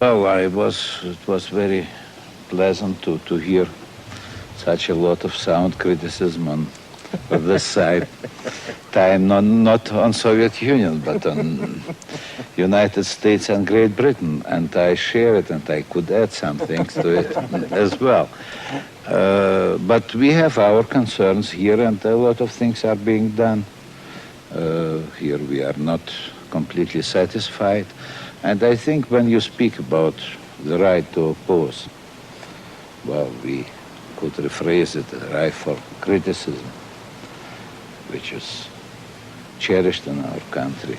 Well, it was very pleasant to hear such a lot of sound criticism on this side. Time not on Soviet Union, but on United States and Great Britain, and I share it, and I could add some things to it as well. But we have our concerns here, and a lot of things are being done. Here we are not completely satisfied. And I think when you speak about the right to oppose, well, we could rephrase it, the right for criticism, which is cherished in our country.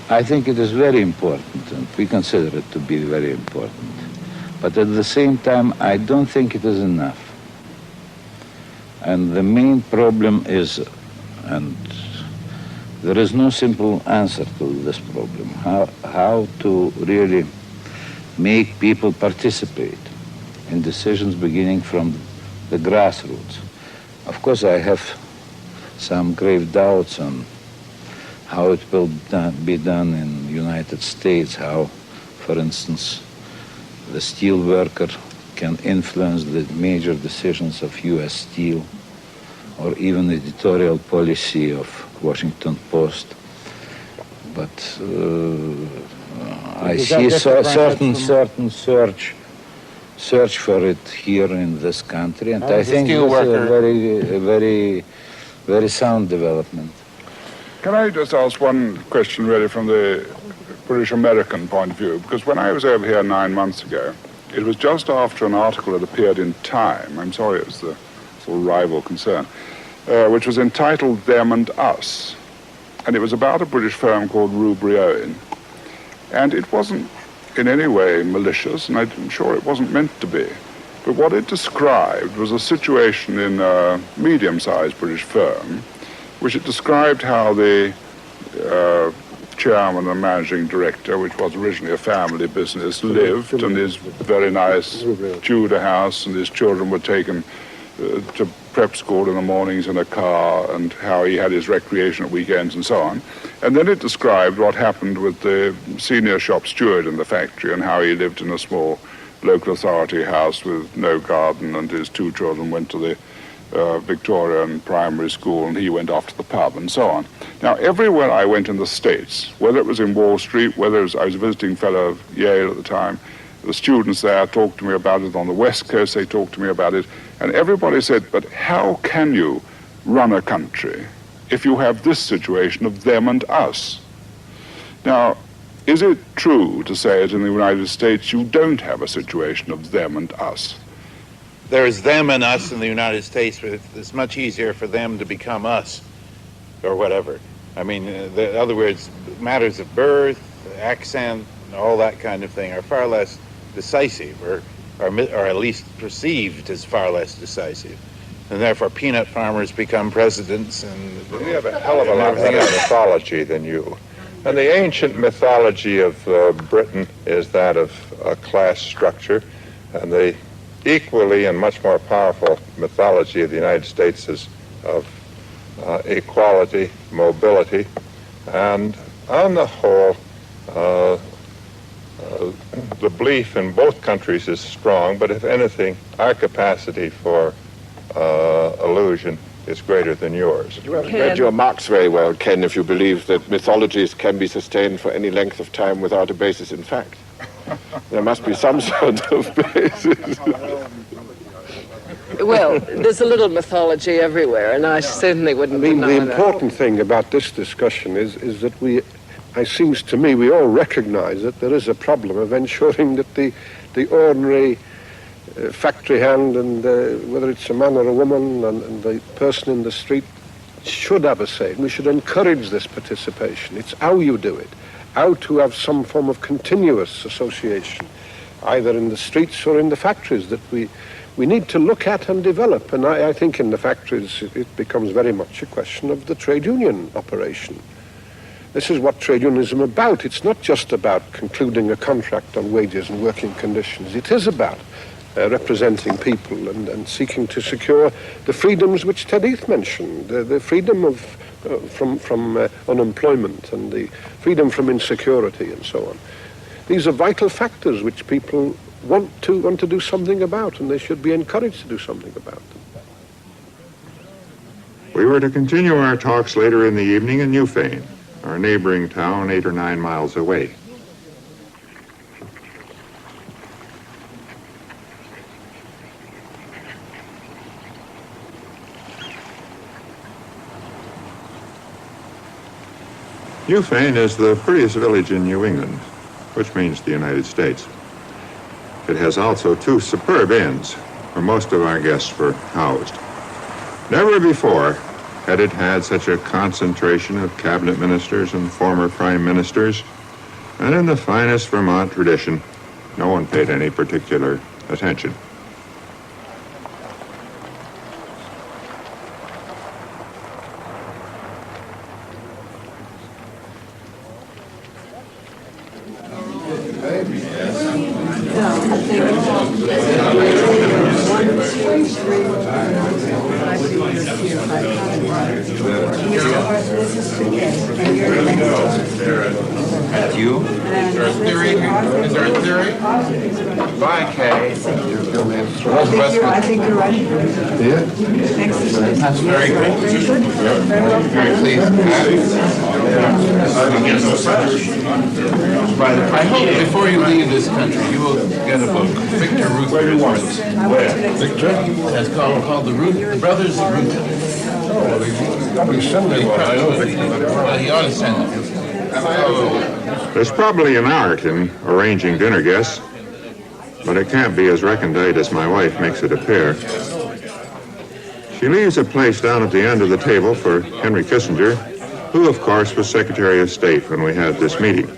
I think it is very important, and we consider it to be very important. But at the same time, I don't think it is enough. And the main problem is, and there is no simple answer to this problem, how to really make people participate in decisions beginning from the grassroots. Of course, I have some grave doubts on how it will be done in the United States, how, for instance, the steel worker can influence the major decisions of U.S. Steel, or even editorial policy of Washington Post. But I see certain search for it here in this country, and I think it's a very sound development. Can I just ask one question really from the British-American point of view? Because when I was over here 9 months ago, it was just after an article that appeared in Time, I'm sorry, it was the sort of rival concern, which was entitled Them and Us. And it was about a British firm called Rubery Owen. And it wasn't in any way malicious, and I'm sure it wasn't meant to be. But what it described was a situation in a medium-sized British firm, which it described how the chairman and managing director, which was originally a family business, lived in his very nice Tudor house, and his children were taken to prep school in the mornings in a car, and how he had his recreation at weekends and so on. And then it described what happened with the senior shop steward in the factory, and how he lived in a small local authority house with no garden, and his 2 children went to the Victorian primary school, and he went off to the pub, and so on. Now, everywhere I went in the States, whether it was in Wall Street, whether it was, I was a visiting fellow of Yale at the time, the students there talked to me about it. On the West Coast, they talked to me about it. And everybody said, but how can you run a country if you have this situation of them and us? Now, is it true to say that in the United States you don't have a situation of them and us? There is them and us in the United States, but it's much easier for them to become us, or whatever. I mean, in other words, matters of birth, accent, all that kind of thing are far less decisive, or at least perceived as far less decisive. And therefore peanut farmers become presidents, and we have a hell of a lot better mythology than you. And the ancient mythology of Britain is that of a class structure, and the equally and much more powerful mythology of the United States is of equality, mobility, and on the whole, the belief in both countries is strong, but if anything, our capacity for illusion is greater than yours. You haven't read your Marx very well, Ken, if you believe that mythologies can be sustained for any length of time without a basis in fact. There must be some sort of basis. Well, there's a little mythology everywhere, and I certainly wouldn't deny that. The important thing about this discussion is that it seems to me, we all recognize that there is a problem of ensuring that the ordinary factory hand, and whether it's a man or a woman, and the person in the street should have a say. And we should encourage this participation. It's how you do it, how to have some form of continuous association, either in the streets or in the factories, that we need to look at and develop. And I think in the factories it becomes very much a question of the trade union operation. This is what trade unionism is about. It's not just about concluding a contract on wages and working conditions. It is about representing people and seeking to secure the freedoms which Ted Heath mentioned, the freedom of from unemployment and the freedom from insecurity and so on. these are vital factors which people want to do something about, and they should be encouraged to do something about them. We were to continue our talks later in the evening in Newfane, our neighboring town 8 or 9 miles away. Newfane is the prettiest village in New England, which means the United States. It has also 2 superb inns where most of our guests were housed. Never before had it had such a concentration of cabinet ministers and former prime ministers, and in the finest Vermont tradition, no one paid any particular attention. I think you're right. Yeah? That's very good. Very pleased. I hope before you leave this country, you will get a book. Victor Ruther is writing. Victor? It's called The Brothers of Ruther. He ought to send it. There's probably an art in arranging dinner guests, but it can't be as recondite as my wife makes it appear. She leaves a place down at the end of the table for Henry Kissinger, who, of course, was Secretary of State when we had this meeting.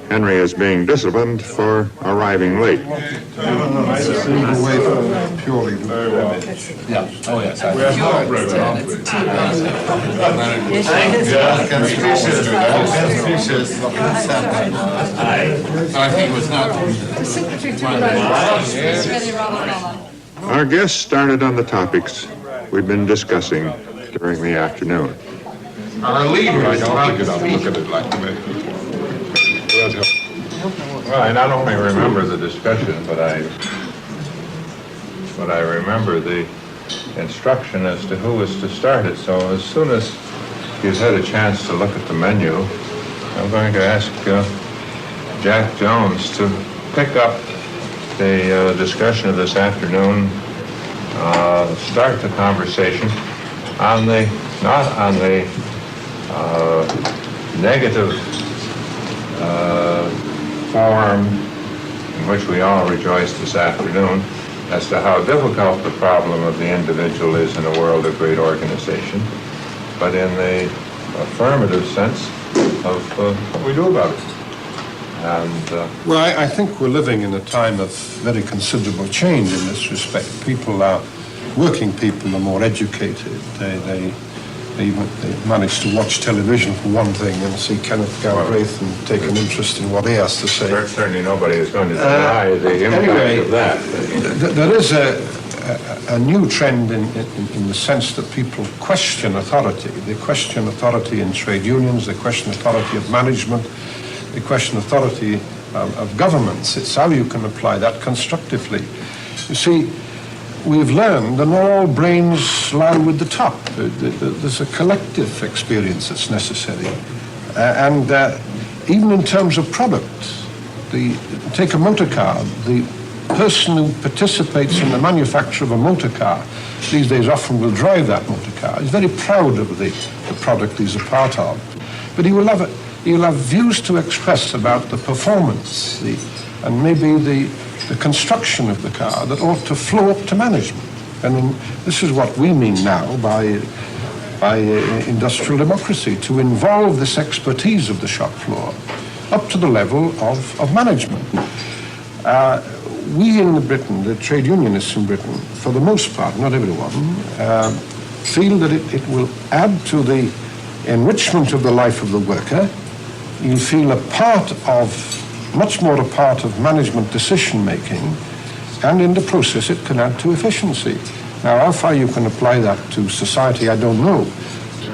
Henry is being disciplined for arriving late. I think it was not. Our guests started on the topics we've been discussing during the afternoon. Our leader is about to speak. Well, I not only remember the discussion, but I remember the instruction as to who was to start it. So as soon as he's had a chance to look at the menu, I'm going to ask Jack Jones to pick up the discussion of this afternoon, start the conversation on not on the negative form in which we all rejoice this afternoon as to how difficult the problem of the individual is in a world of great organization, but in the affirmative sense of what we do about it. And, Well, I think we're living in a time of very considerable change in this respect. Working people are more educated. They manage to watch television for one thing and see Kenneth Galbraith and take an interest in what he has to say. certainly nobody is going to deny the impact of that. There is a new trend in the sense that people question authority. They question authority in trade unions, they question authority of management, they question authority of governments. It's how you can apply that constructively. You see, we've learned that not all brains lie with the top. There's a collective experience that's necessary. And even in terms of product, take a motor car, the person who participates in the manufacture of a motor car these days often will drive that motor car. He's very proud of the product he's a part of. But he will have views to express about the performance and maybe the construction of the car that ought to flow up to management. And this is what we mean now by industrial democracy, to involve this expertise of the shop floor up to the level of management. We in Britain, the trade unionists in Britain, for the most part, not everyone, feel that it will add to the enrichment of the life of the worker. You'll feel much more a part of management decision-making, and in the process it can add to efficiency. Now, how far you can apply that to society, I don't know.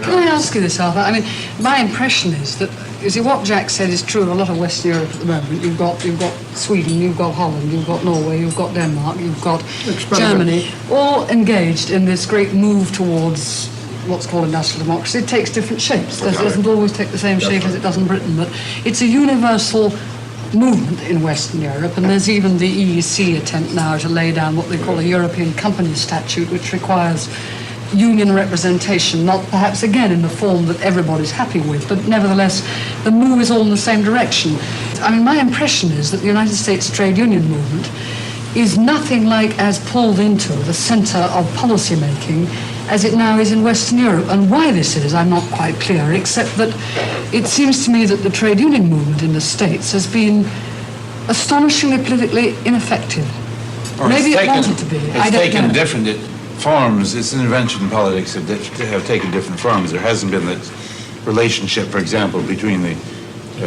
Can I ask you this, Arthur? I mean, my impression is that You see, what Jack said is true of a lot of Western Europe at the moment. You've got Sweden, you've got Holland, you've got Norway, you've got Denmark, you've got Germany, all engaged in this great move towards what's called industrial democracy. It takes different shapes. It doesn't always take the same shape as it does in Britain, but it's a universal movement in Western Europe, and there's even the EEC attempt now to lay down what they call a European Company Statute, which requires union representation, not perhaps again in the form that everybody's happy with, but nevertheless the move is all in the same direction. I mean, my impression is that the United States trade union movement is nothing like as pulled into the center of policy making as it now is in Western Europe. And why this is, I'm not quite clear, except that it seems to me that the trade union movement in the States has been astonishingly politically ineffective. Maybe it wanted to be. It's taken different forms. Its intervention in politics have taken different forms. There hasn't been the relationship, for example, between the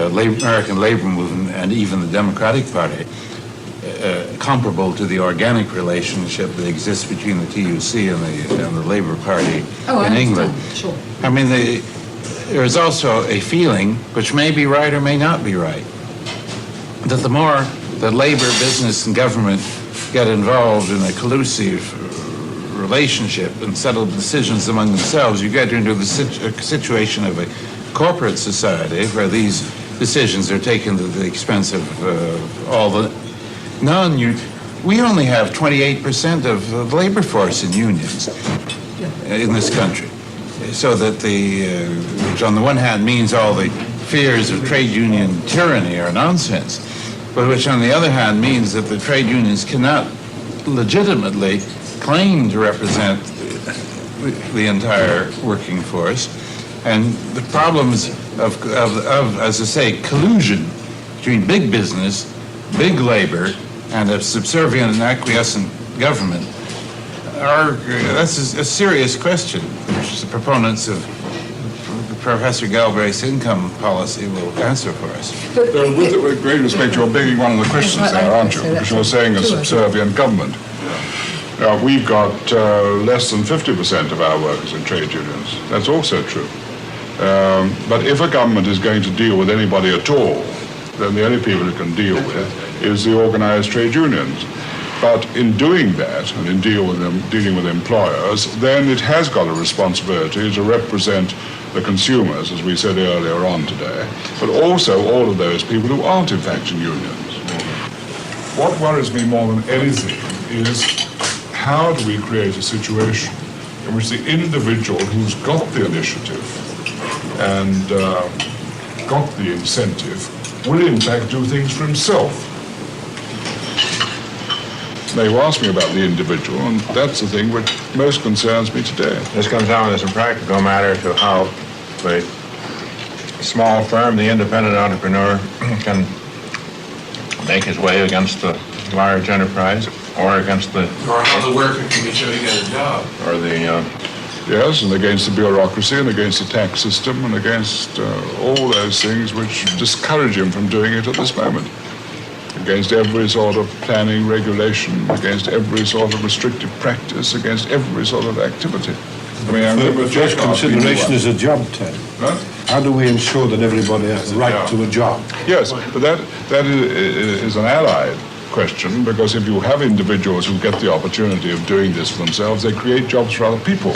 American labor movement and even the Democratic Party, comparable to the organic relationship that exists between the TUC and the Labor Party in England. Sure. I mean, there is also a feeling, which may be right or may not be right, that the more that labor, business, and government get involved in a collusive relationship and settle decisions among themselves, you get into the situation of a corporate society where these decisions are taken at the expense of all the we only have 28% of the labor force in unions in this country, so that which on the one hand means all the fears of trade union tyranny are nonsense, but which on the other hand means that the trade unions cannot legitimately claim to represent the entire working force, and the problems of as I say, collusion between big business, big labor, and a subservient and acquiescent government that's a serious question, which the proponents of Professor Galbraith's income policy will answer for us. With great respect, you're begging one of the questions there, aren't you? Because you're saying a subservient government. We've got less than 50% of our workers in trade unions. That's also true. But if a government is going to deal with anybody at all, then the only people it can deal with is the organized trade unions. But in doing that, and in dealing with employers, then it has got a responsibility to represent the consumers, as we said earlier on today, but also all of those people who aren't in fact in unions. What worries me more than anything is how do we create a situation in which the individual who's got the initiative and got the incentive will in fact do things for himself. Now you asked me about the individual, and that's the thing which most concerns me today. This comes down as a practical matter to how the small firm, the independent entrepreneur, can make his way against the large enterprise, or against the... Or how the worker can be sure to get a job. Or the... Yes, and against the bureaucracy, and against the tax system, and against all those things which discourage him from doing it at this moment. Against every sort of planning regulation, against every sort of restrictive practice, against every sort of activity. I mean, the first consideration is a job, Ted. Huh? How do we ensure that everybody has the right to a job? Yes, but that is an allied question, because if you have individuals who get the opportunity of doing this for themselves, they create jobs for other people.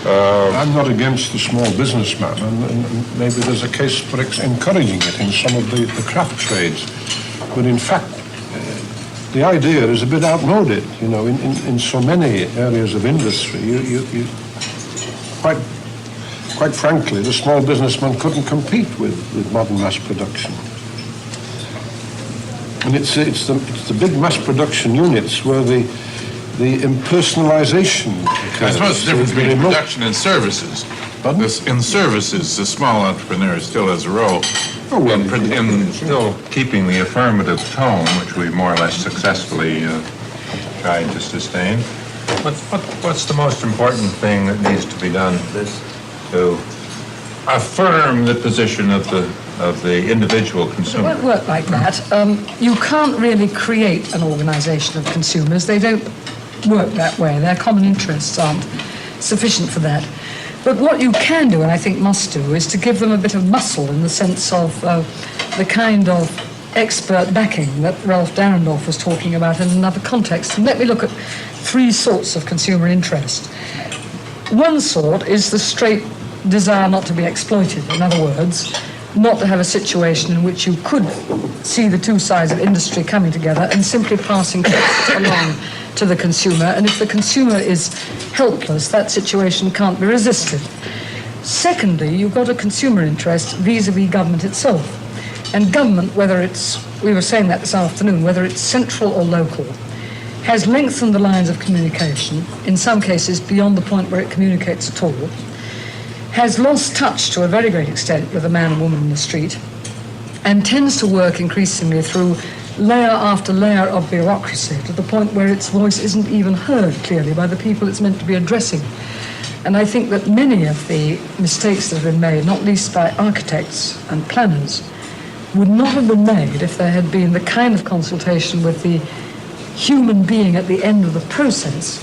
I'm not against the small businessman, and maybe there's a case for encouraging it in some of the craft trades. But in fact, the idea is a bit outmoded. You know, in so many areas of industry, you quite frankly, the small businessman couldn't compete with modern mass production. And it's the big mass production units where the impersonalization occurs. I suppose the difference between production and services. In services, the small entrepreneur still has a role in still keeping the affirmative tone, which we more or less successfully tried to sustain. What's the most important thing that needs to be done to affirm the position of the individual consumer? It won't work like that. You can't really create an organization of consumers. They don't work that way. Their common interests aren't sufficient for that. But what you can do, and I think must do, is to give them a bit of muscle in the sense of the kind of expert backing that Ralph Dahrendorf was talking about in another context. And let me look at three sorts of consumer interest. One sort is the straight desire not to be exploited. In other words, not to have a situation in which you could see the two sides of industry coming together and simply passing costs along to the consumer. And if the consumer is helpless, that situation can't be resisted. Secondly, you've got a consumer interest vis-a-vis government itself. And government, whether it's, we were saying that this afternoon, whether it's central or local, has lengthened the lines of communication, in some cases beyond the point where it communicates at all, has lost touch to a very great extent with the man and woman in the street, and tends to work increasingly through layer after layer of bureaucracy to the point where its voice isn't even heard clearly by the people it's meant to be addressing. And I think that many of the mistakes that have been made, not least by architects and planners, would not have been made if there had been the kind of consultation with the human being at the end of the process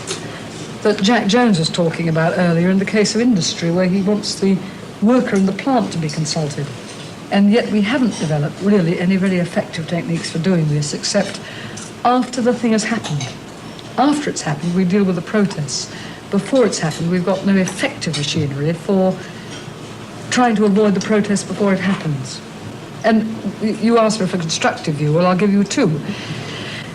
that Jack Jones was talking about earlier in the case of industry, where he wants the worker in the plant to be consulted. And yet we haven't developed really any very effective techniques for doing this, except after the thing has happened. After it's happened, we deal with the protests. Before it's happened, we've got no effective machinery for trying to avoid the protest before it happens. And you asked me for a constructive view, well, I'll give you two.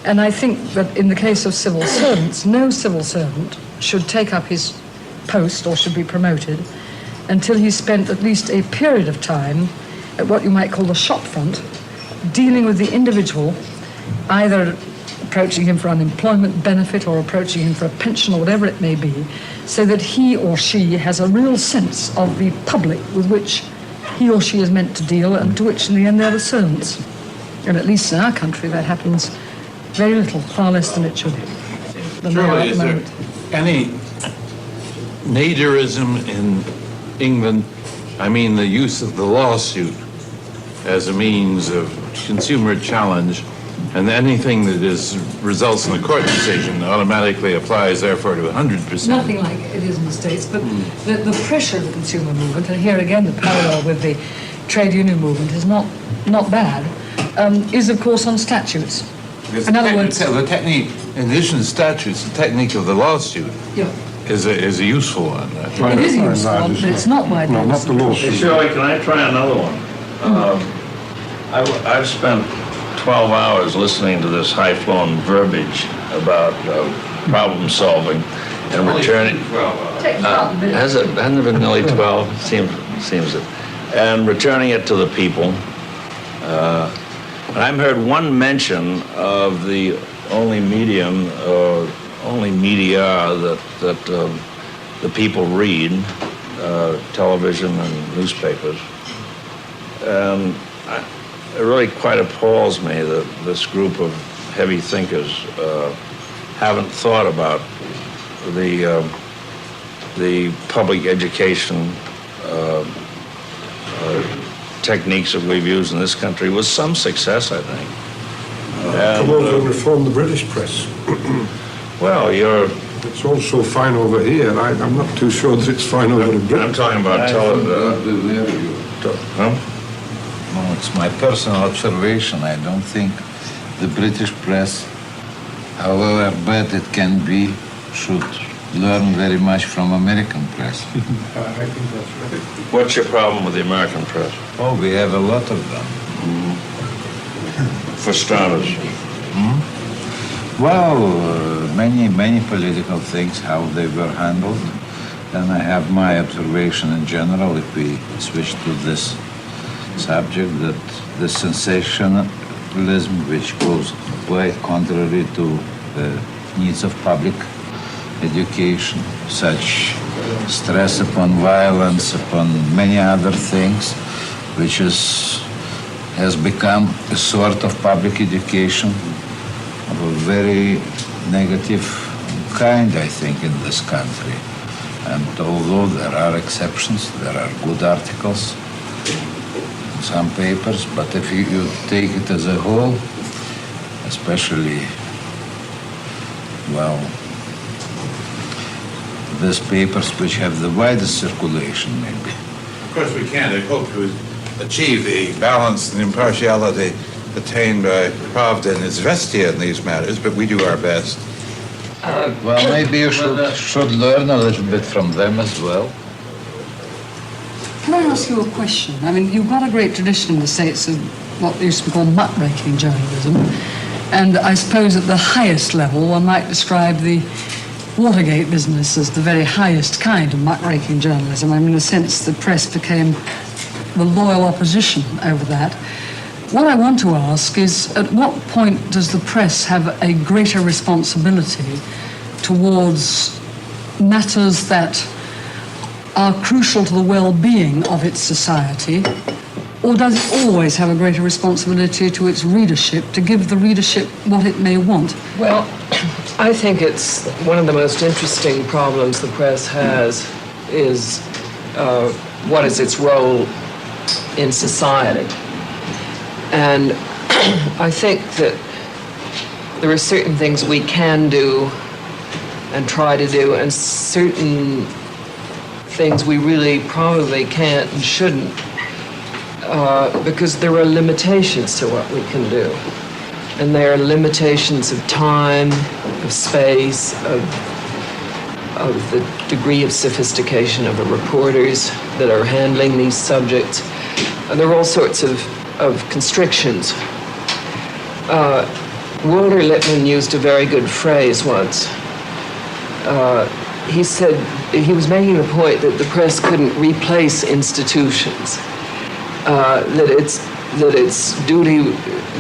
And I think that in the case of civil servants, no civil servant should take up his post or should be promoted until he's spent at least a period of time at what you might call the shop front, dealing with the individual, either approaching him for unemployment benefit or approaching him for a pension or whatever it may be, so that he or she has a real sense of the public with which he or she is meant to deal and to which in the end they're the servants. And at least in our country that happens very little, far less than it should. Surely, is there any nadirism in England? I mean, the use of the lawsuit as a means of consumer challenge, and anything that results in a court decision automatically applies, therefore, to 100%. Nothing like it is in the States, but the pressure of the consumer movement, and here again the parallel with the trade union movement is not bad, is of course on statutes. Because in other words, the technique, in addition to statutes, the technique of the lawsuit is a useful one. It is a useful one, but it's not widely No, not the lawsuit. Hey, Shirley, can I try another one? I've spent 12 hours listening to this high-flown verbiage about problem solving and returning. Hasn't it been nearly 12? Seems it. And returning it to the people. And I've heard one mention of the only medium, only media that the people read, television and newspapers. And it really quite appalls me that this group of heavy thinkers haven't thought about the public education techniques that we've used in this country with some success, I think. Come over and reform the British press. Well, It's also fine over here. I'm not too sure that it's fine over in Britain. I'm talking about television. No, it's my personal observation. I don't think the British press, however bad it can be, should learn very much from American press. I think that's right. What's your problem with the American press? Oh, we have a lot of them. For starters. Well, many political things, how they were handled. And I have my observation in general, if we switch to this subject, that the sensationalism, which goes quite contrary to the needs of public education, such stress upon violence, upon many other things, which has become a sort of public education of a very negative kind, I think, in this country. And although there are exceptions, there are good articles, some papers, but if you take it as a whole, especially, well, these papers which have the widest circulation, maybe. Of course we can't. I hope to achieve the balance and impartiality attained by Pravda and Izvestia in these matters, but we do our best. Well, maybe you should learn a little bit from them as well. Can I ask you a question? I mean, you've got a great tradition in the States of what used to be called muckraking journalism, and I suppose at the highest level one might describe the Watergate business as the very highest kind of muckraking journalism. I mean, in a sense, the press became the loyal opposition over that. What I want to ask is, at what point does the press have a greater responsibility towards matters that are crucial to the well-being of its society, or does it always have a greater responsibility to its readership to give the readership what it may want? Well, I think it's one of the most interesting problems the press has is what is its role in society. And I think that there are certain things we can do and try to do, and certain things we really probably can't and shouldn't, because there are limitations to what we can do. And there are limitations of time, of space, of the degree of sophistication of the reporters that are handling these subjects. And there are all sorts of constrictions. Walter Lippmann used a very good phrase once. He said, he was making the point that the press couldn't replace institutions, that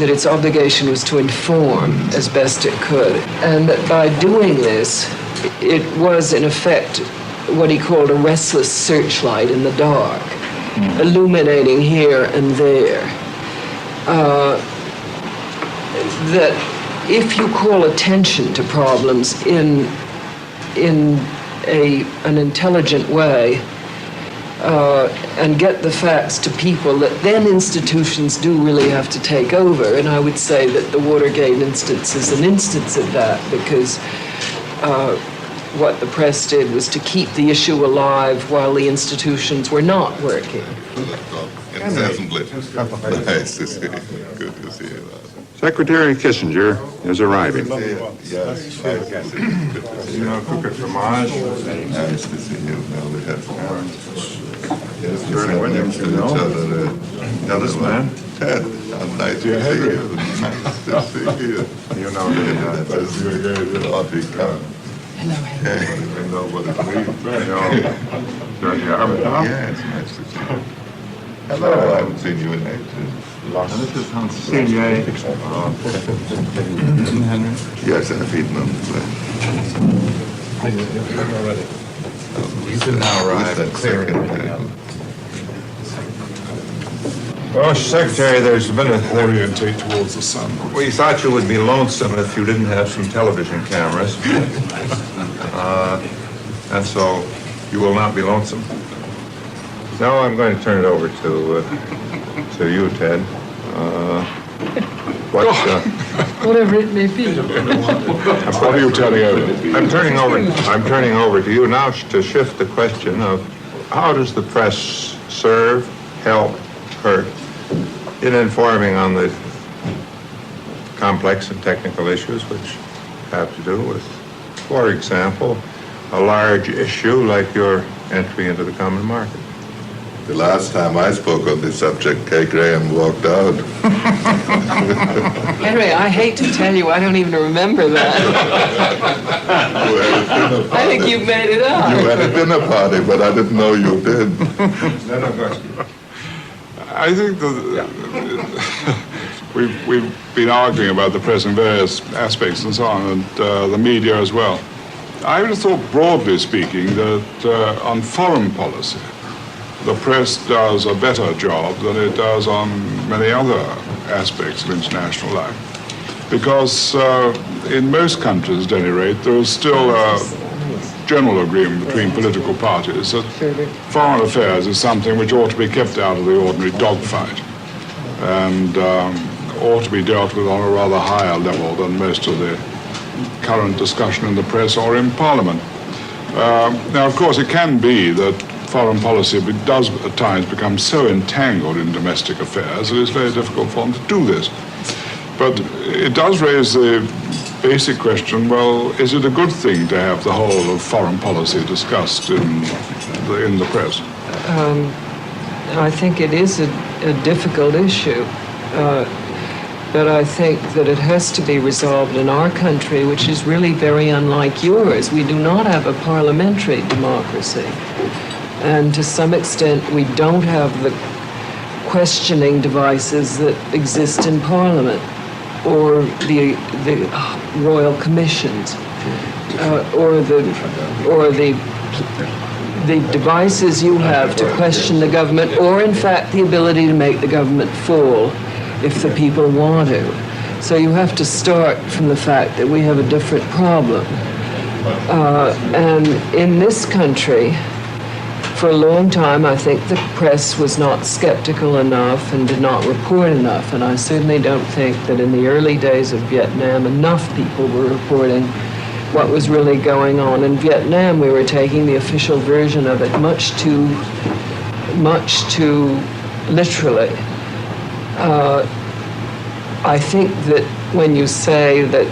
its obligation was to inform as best it could, and that by doing this, it was in effect what he called a restless searchlight in the dark, illuminating here and there. That if you call attention to problems in an intelligent way and get the facts to people, that then institutions do really have to take over. And I would say that the Watergate instance is an instance of that, because what the press did was to keep the issue alive while the institutions were not working. Incessantly. Nice to see you. Good to see you. Secretary Kissinger is arriving. Yes. You know, cook it fromage. Nice to see you. Well, we have yes, this man? Ted. Nice to see you. Nice to see you. You know that. Off you come. Hello. Nobody's leaving. Yeah, it's nice to see you. Hello, I haven't seen you in ages. This is Cecilia. Yes, I've eaten them. You can now arrive clearing. Well, Secretary, there's been a... Orientate towards the sun. We thought you would be lonesome if you didn't have some television cameras. And so you will not be lonesome. Now I'm going to turn it over to you, Ted. Whatever it may be. What are you turning over? I'm turning over to you now to shift the question of how does the press serve, help, hurt in informing on the complex and technical issues which have to do with, for example, a large issue like your entry into the common market. The last time I spoke on this subject, Kay Graham walked out. Henry, I hate to tell you, I don't even remember that. I think you made it up. You had a dinner party, but I didn't know you did. I think that we've been arguing about the press in various aspects and so on, and the media as well. I would have thought, broadly speaking, that on foreign policy, the press does a better job than it does on many other aspects of international life. Because in most countries, at any rate, there is still a general agreement between political parties that foreign affairs is something which ought to be kept out of the ordinary dogfight and ought to be dealt with on a rather higher level than most of the current discussion in the press or in Parliament. Now, of course, it can be that foreign policy does at times become so entangled in domestic affairs that it's very difficult for them to do this. But it does raise the basic question, well, is it a good thing to have the whole of foreign policy discussed in the press? I think it is a difficult issue. But I think that it has to be resolved in our country, which is really very unlike yours. We do not have a parliamentary democracy. And to some extent, we don't have the questioning devices that exist in Parliament, or the royal commissions, or the devices you have to question the government, or in fact the ability to make the government fall if the people want to. So you have to start from the fact that we have a different problem. And in this country, for a long time, I think the press was not skeptical enough and did not report enough. And I certainly don't think that in the early days of Vietnam, enough people were reporting what was really going on. In Vietnam, we were taking the official version of it much too literally. I think that when you say that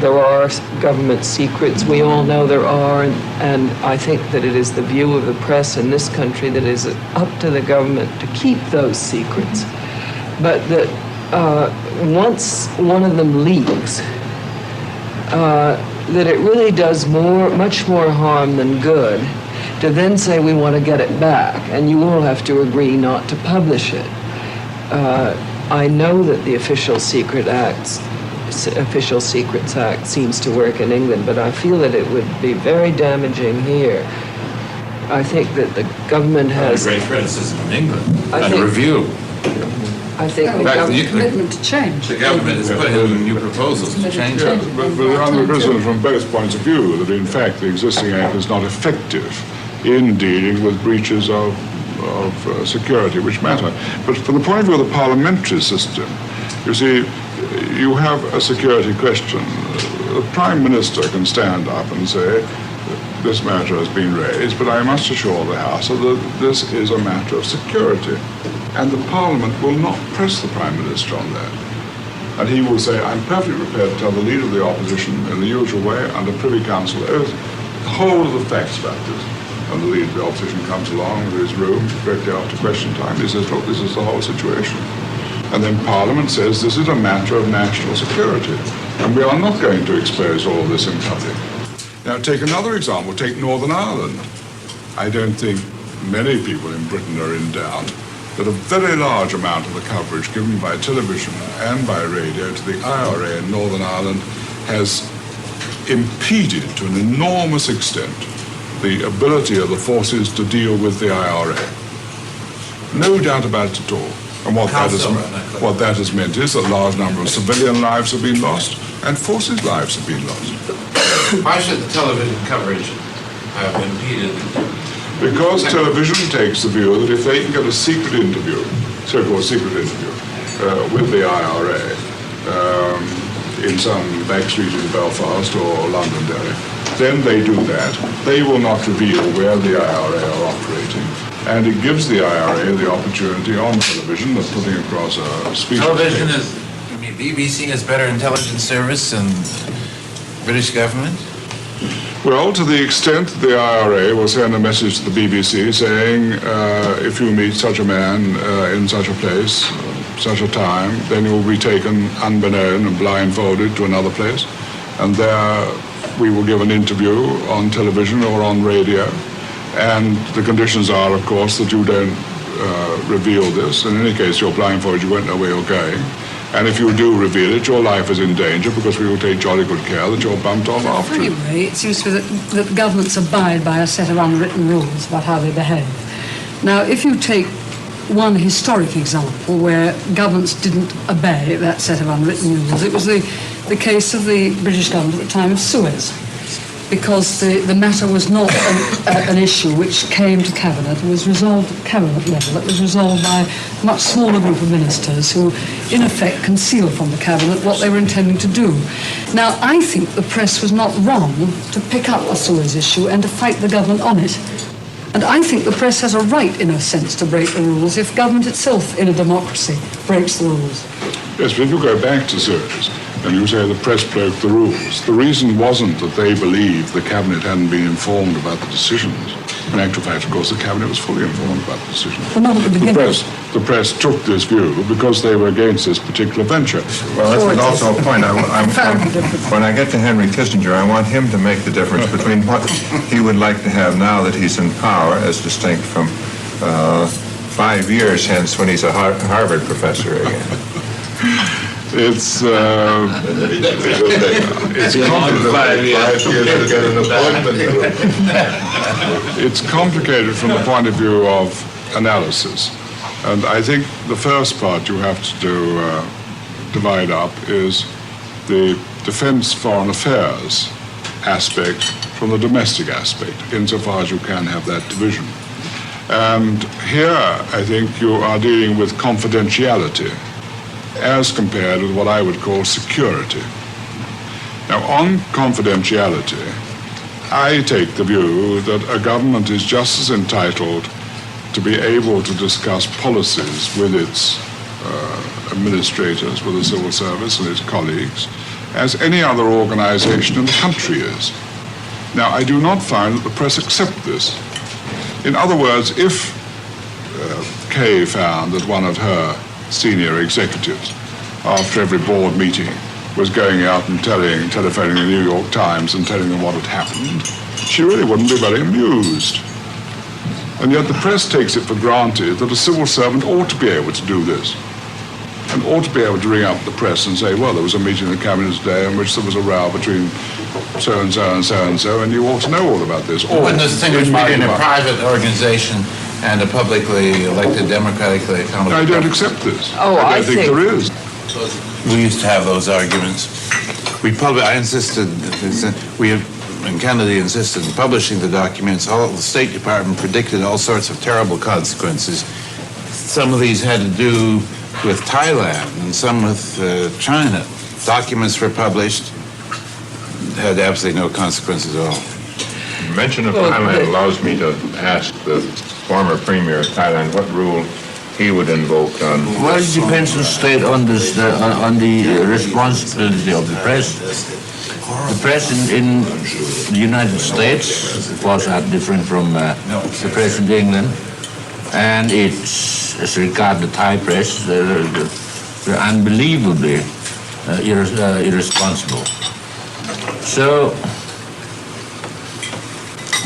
there are government secrets, we all know there are, and I think that it is the view of the press in this country that it is up to the government to keep those secrets. But that once one of them leaks, that it really does much more harm than good to then say we want to get it back, and you all have to agree not to publish it. I know that the Official Secrets Act seems to work in England, but I feel that it would be very damaging here. I think that the government has... Great criticism in England, and a review. I think the commitment to change. The government has put in new proposals to change it. But under criticism from both points of view, that in fact the existing act is not effective in dealing with breaches of security, which matter. But from the point of view of the parliamentary system, you see, you have a security question. The Prime Minister can stand up and say, this matter has been raised, but I must assure the House that this is a matter of security. And the Parliament will not press the Prime Minister on that. And he will say, I'm perfectly prepared to tell the Leader of the Opposition in the usual way, under Privy Council oath, the whole of the facts about this. And the Leader of the Opposition comes along to his room directly after question time. He says, look, this is the whole situation. And then Parliament says this is a matter of national security. And we are not going to expose all of this in public. Now, take another example. Take Northern Ireland. I don't think many people in Britain are in doubt that a very large amount of the coverage given by television and by radio to the IRA in Northern Ireland has impeded to an enormous extent the ability of the forces to deal with the IRA. No doubt about it at all. And what that has meant is that a large number of civilian lives have been lost and forces' lives have been lost. Why should the television coverage have impeded? Because television takes the view that if they can get a secret interview, so-called secret interview, with the IRA in some back street in Belfast or Londonderry, then they do that. They will not reveal where the IRA are operating. And it gives the IRA the opportunity on television of putting across a speech. Television is, I mean, BBC has better intelligence service than British government? Well, to the extent the IRA will send a message to the BBC saying, if you meet such a man in such a place, such a time, then you will be taken unbeknown and blindfolded to another place. And there we will give an interview on television or on radio. And the conditions are, of course, that you don't reveal this. In any case, you're blindfolded, you won't know where you're going. And if you do reveal it, your life is in danger because we will take jolly good care that you're bumped off after it. Anyway, it seems to me that governments abide by a set of unwritten rules about how they behave. Now, if you take one historic example where governments didn't obey that set of unwritten rules, it was the case of the British government at the time of Suez. because the matter was not an issue which came to Cabinet. It was resolved at Cabinet level. It was resolved by a much smaller group of ministers who, in effect, concealed from the Cabinet what they were intending to do. Now, I think the press was not wrong to pick up the Suez issue and to fight the government on it. And I think the press has a right, in a sense, to break the rules if government itself, in a democracy, breaks the rules. Yes, but if you go back to Suez and you say the press broke the rules, the reason wasn't that they believed the Cabinet hadn't been informed about the decisions. In actual fact, of course, the Cabinet was fully informed about the decisions. Well, not at the beginning. The press took this view because they were against this particular venture. Well, that's also a point. When I get to Henry Kissinger, I want him to make the difference between what he would like to have now that he's in power, as distinct from 5 years hence when he's a Harvard professor again. It's complicated from the point of view of analysis. And I think the first part you have to divide up is the defense foreign affairs aspect from the domestic aspect, insofar as you can have that division. And here, I think you are dealing with confidentiality as compared with what I would call security. Now, on confidentiality, I take the view that a government is just as entitled to be able to discuss policies with its administrators, with the civil service and its colleagues, as any other organization in the country is. Now, I do not find that the press accept this. In other words, if Kay found that one of her senior executives, after every board meeting, was going out and telephoning the New York Times and telling them what had happened, she really wouldn't be very amused. And yet the press takes it for granted that a civil servant ought to be able to do this, and ought to be able to ring up the press and say, well, there was a meeting in the Cabinet today in which there was a row between so-and-so and so-and-so, and you ought to know all about this. You wouldn't distinguish between a private organization and a publicly elected, democratically accountable. I don't accept this. Oh, I don't think there is. We used to have those arguments. I insisted, and Kennedy insisted in publishing the documents. All the State Department predicted all sorts of terrible consequences. Some of these had to do with Thailand and some with China. Documents were published, had absolutely no consequences at all. Mention of Thailand allows me to ask the former premier of Thailand what rule he would invoke on. Well, it depends on the responsibility of the press. The press in the United States, of course, are different from the press in England, and it's, as regards the Thai press, they're unbelievably irresponsible. So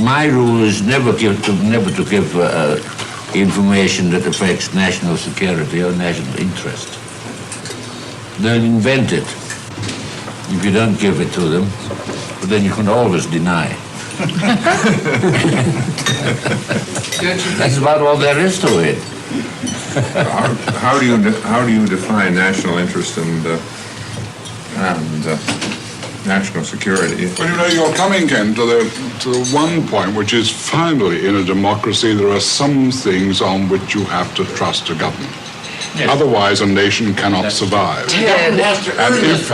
my rule is never to give information that affects national security or national interest. They'll invent it if you don't give it to them, but then you can always deny. That's about all there is to it. How do you define national interest and national security? Well, you're coming, Ken, to the one point, which is finally, in a democracy, there are some things on which you have to trust a government. Yes. Otherwise, a nation cannot survive. And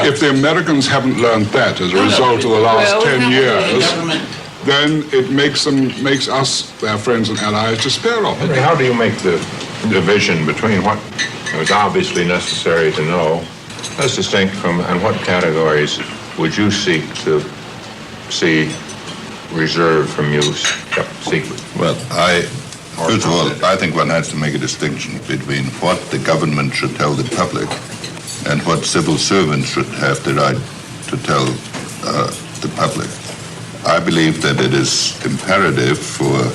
if the Americans haven't learned that as a result of the last 10 years, then it makes us, their friends and allies, despair of it. How do you make the division between what is obviously necessary to know, as distinct from, and what categories would you seek to see reserved from use, kept secret? Well, first of all, I think one has to make a distinction between what the government should tell the public and what civil servants should have the right to tell the public. I believe that it is imperative for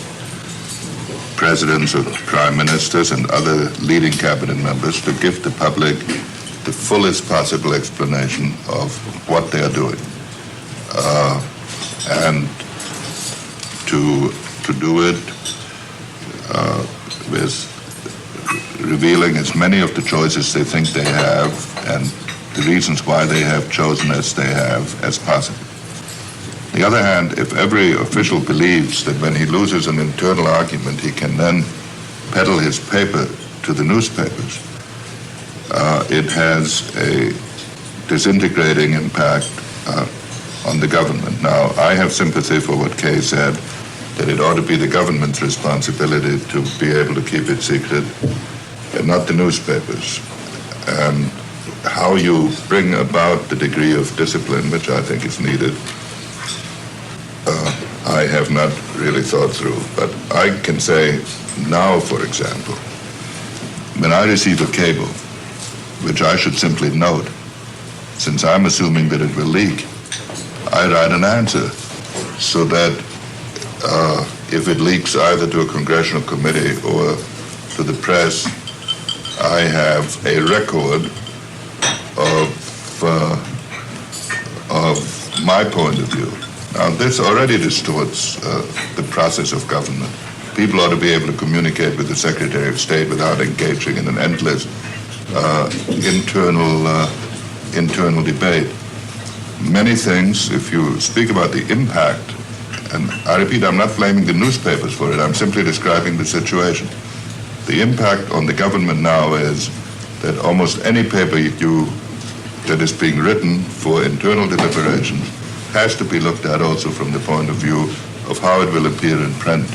presidents or prime ministers and other leading cabinet members to give the public the fullest possible explanation of what they are doing. And to do it with revealing as many of the choices they think they have and the reasons why they have chosen as they have as possible. the other hand, if every official believes that when he loses an internal argument, he can then peddle his paper to the newspapers, it has a disintegrating impact on the government. Now, I have sympathy for what Kay said, that it ought to be the government's responsibility to be able to keep it secret, and not the newspapers. And how you bring about the degree of discipline, which I think is needed, I have not really thought through. But I can say now, for example, when I receive a cable, which I should simply note, since I'm assuming that it will leak, I write an answer so that if it leaks either to a congressional committee or to the press, I have a record of my point of view. Now, this already distorts the process of government. People ought to be able to communicate with the Secretary of State without engaging in an endless internal debate. Many things, if you speak about the impact, and I repeat, I'm not blaming the newspapers for it, I'm simply describing the situation. The impact on the government now is that almost any paper that is being written for internal deliberation has to be looked at also from the point of view of how it will appear in print.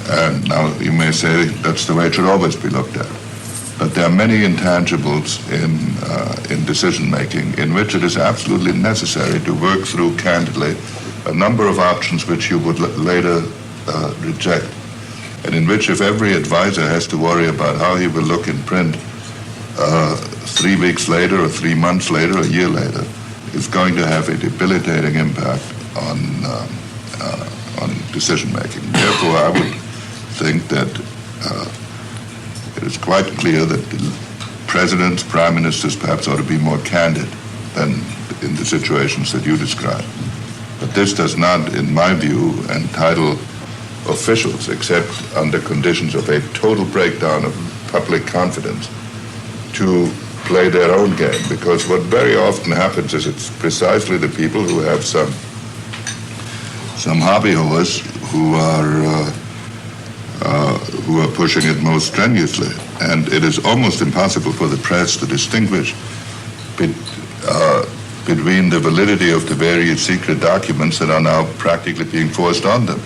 And now you may say that's the way it should always be looked at. But there are many intangibles in decision-making in which it is absolutely necessary to work through candidly a number of options which you would later reject, and in which if every advisor has to worry about how he will look in print 3 weeks later or 3 months later or a year later, is going to have a debilitating impact on decision-making. Therefore, I would think that it is quite clear that the presidents, prime ministers perhaps ought to be more candid than in the situations that you described. But this does not, in my view, entitle officials, except under conditions of a total breakdown of public confidence, to play their own game. Because what very often happens is it's precisely the people who have some hobby horse who are pushing it most strenuously. And it is almost impossible for the press to distinguish between the validity of the various secret documents that are now practically being forced on them.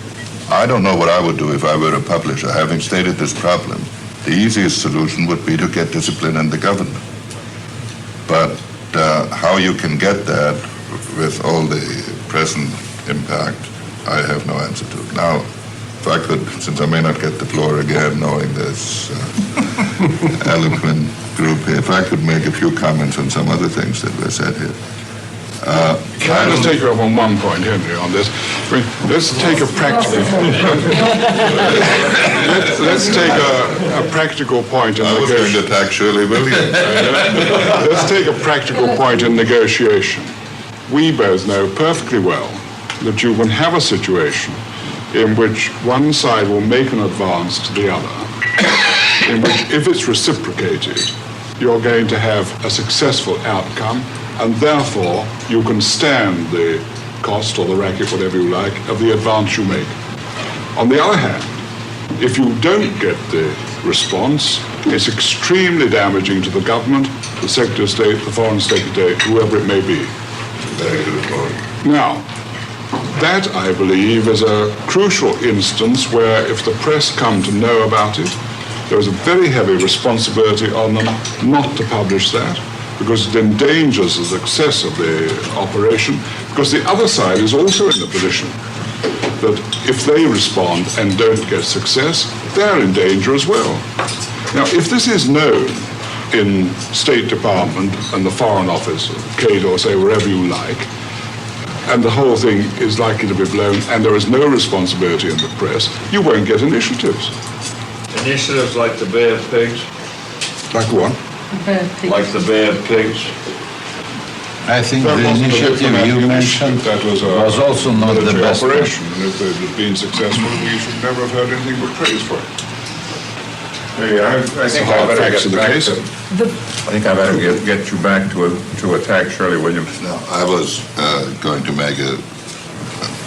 I don't know what I would do if I were a publisher. Having stated this problem, the easiest solution would be to get discipline in the government. But how you can get that with all the present impact, I have no answer to. Now, if I could, since I may not get the floor again, knowing this eloquent group here, if I could make a few comments on some other things that were said here. Can I just take you up on one point, Henry, on this? I mean, let's take a practical let's take a practical point in negotiation. I was going to attack Shirley Williams. Let's take a practical point in negotiation. We both know perfectly well that you can have a situation in which one side will make an advance to the other, in which, if it's reciprocated, you're going to have a successful outcome, and therefore you can stand the cost or the racket, whatever you like, of the advance you make. On the other hand, if you don't get the response, it's extremely damaging to the government, the Secretary of State, the Foreign Secretary, whoever it may be. Now, that, I believe, is a crucial instance where if the press come to know about it, there is a very heavy responsibility on them not to publish that, because it endangers the success of the operation, because the other side is also in the position that if they respond and don't get success, they're in danger as well. Now, if this is known in State Department and the Foreign Office, or Kate, or say wherever you like, and the whole thing is likely to be blown, and there is no responsibility in the press, you won't get initiatives. Initiatives like the Bay of Pigs? Like what? Like the Bay of Pigs? I think the initiative you mentioned was also not the best operation, and if it had been successful, we should never have heard anything but praise for it. I think I better get back to. I think I better get you back to attack Shirley Williams. No, I was going to make a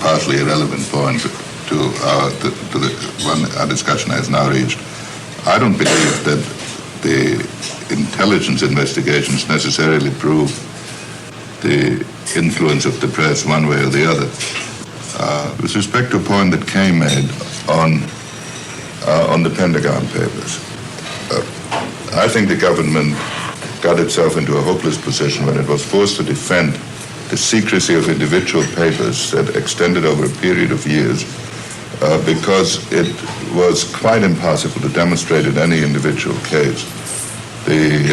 partially irrelevant point to the one our discussion has now reached. I don't believe that the intelligence investigations necessarily prove the influence of the press one way or the other. With respect to a point that Kay made on the Pentagon Papers, I think the government got itself into a hopeless position when it was forced to defend the secrecy of individual papers that extended over a period of years because it was quite impossible to demonstrate in any individual case the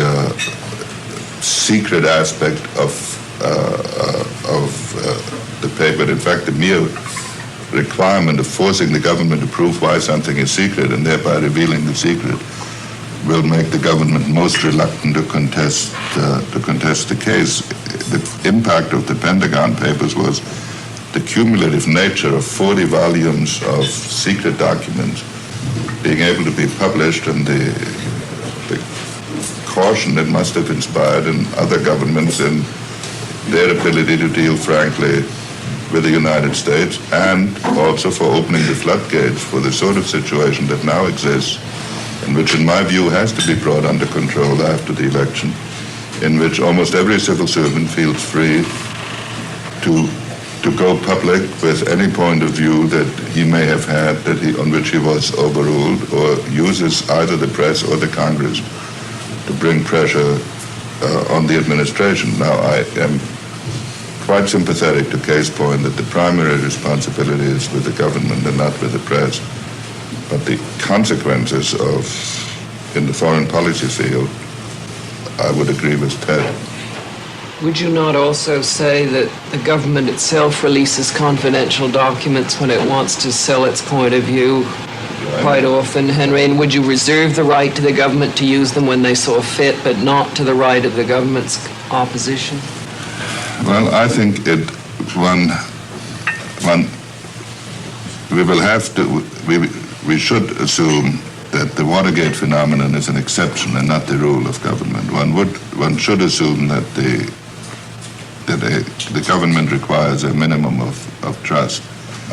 secret aspect of the paper. In fact, the mere requirement of forcing the government to prove why something is secret and thereby revealing the secret will make the government most reluctant to contest the case. The impact of the Pentagon Papers was the cumulative nature of 40 volumes of secret documents being able to be published, and the caution it must have inspired in other governments in their ability to deal frankly with the United States, and also for opening the floodgates for the sort of situation that now exists, and which in my view has to be brought under control after the election, in which almost every civil servant feels free to go public with any point of view that he may have had on which he was overruled, or uses either the press or the Congress to bring pressure on the administration. Now, I am quite sympathetic to Kay's point that the primary responsibility is with the government and not with the press. But the consequences in the foreign policy field, I would agree with Ted. Would you not also say that the government itself releases confidential documents when it wants to sell its point of view quite often, Henry? And would you reserve the right to the government to use them when they saw fit, but not to the right of the government's opposition? Well, I think we should assume that the Watergate phenomenon is an exception and not the rule of government. One should assume that the government requires a minimum of trust.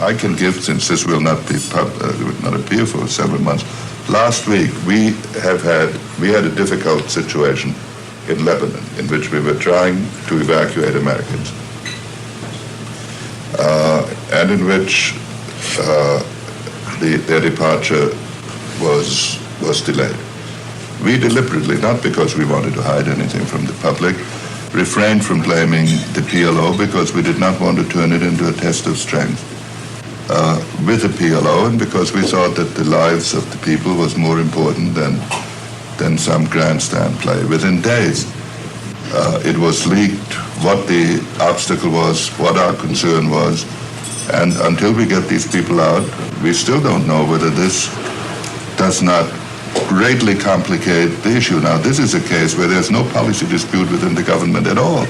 I can give, since this will not appear for several months. Last week we had a difficult situation in Lebanon, in which we were trying to evacuate Americans, and in which their departure was delayed. We deliberately, not because we wanted to hide anything from the public, refrained from blaming the PLO because we did not want to turn it into a test of strength with the PLO, and because we thought that the lives of the people was more important than some grandstand play. Within days, it was leaked what the obstacle was, what our concern was, and until we get these people out, we still don't know whether this does not greatly complicate the issue. Now, this is a case where there's no policy dispute within the government at all,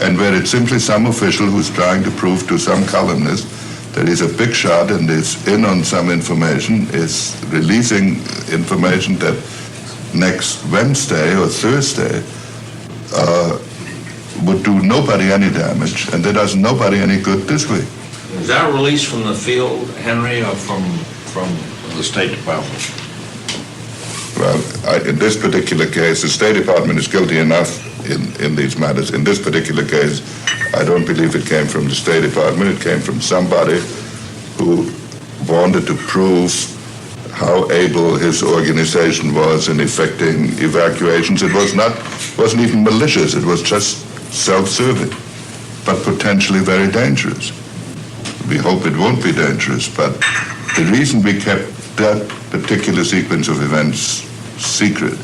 and where it's simply some official who's trying to prove to some columnist that he's a big shot and is in on some information, is releasing information that next Wednesday or Thursday would do nobody any damage, and that does nobody any good this week. Is that released from the field, Henry, or from the State Department? Well, in this particular case, the State Department is guilty enough in these matters. In this particular case, I don't believe it came from the State Department. It came from somebody who wanted to prove how able his organization was in effecting evacuations. It wasn't even malicious. It was just self-serving, but potentially very dangerous. We hope it won't be dangerous, but the reason we kept that particular sequence of events secret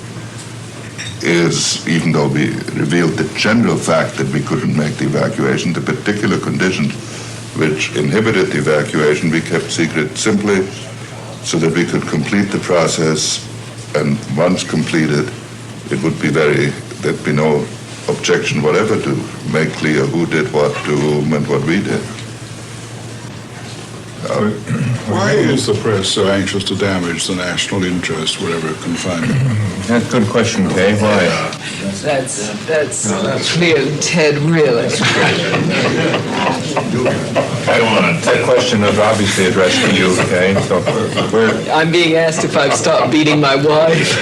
is, even though we revealed the general fact that we couldn't make the evacuation, the particular conditions which inhibited the evacuation we kept secret simply so that we could complete the process, and once completed, there'd be no objection whatever to make clear who did what to whom and what we did. Why is the press so anxious to damage the national interest wherever it can find it? That's a good question, Kay. Why? That's clear, Ted, really. That question is obviously addressed to you, Kay. So I'm being asked if I've stopped beating my wife.